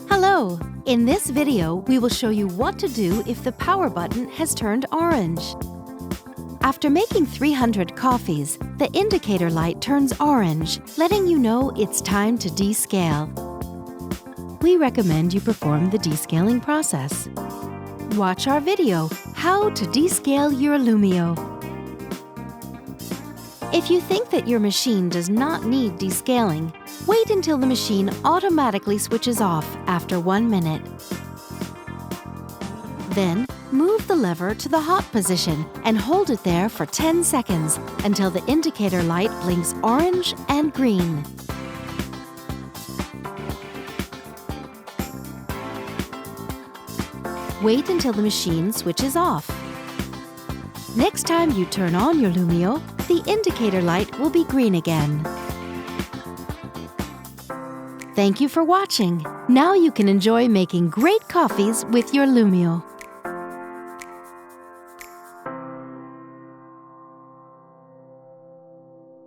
Hello! In this video, we will show you what to do if the power button has turned orange. After making 300 coffees, the indicator light turns orange, letting you know it's time to descale. We recommend you perform the descaling process. Watch our video, How to Descale Your Lumio. If you think that your machine does not need descaling, wait until the machine automatically switches off after 1 minute. Then, move the lever to the hot position and hold it there for 10 seconds until the indicator light blinks orange and green. Wait until the machine switches off. Next time you turn on your Lumio, the indicator light will be green again. Thank you for watching. Now you can enjoy making great coffees with your Lumio.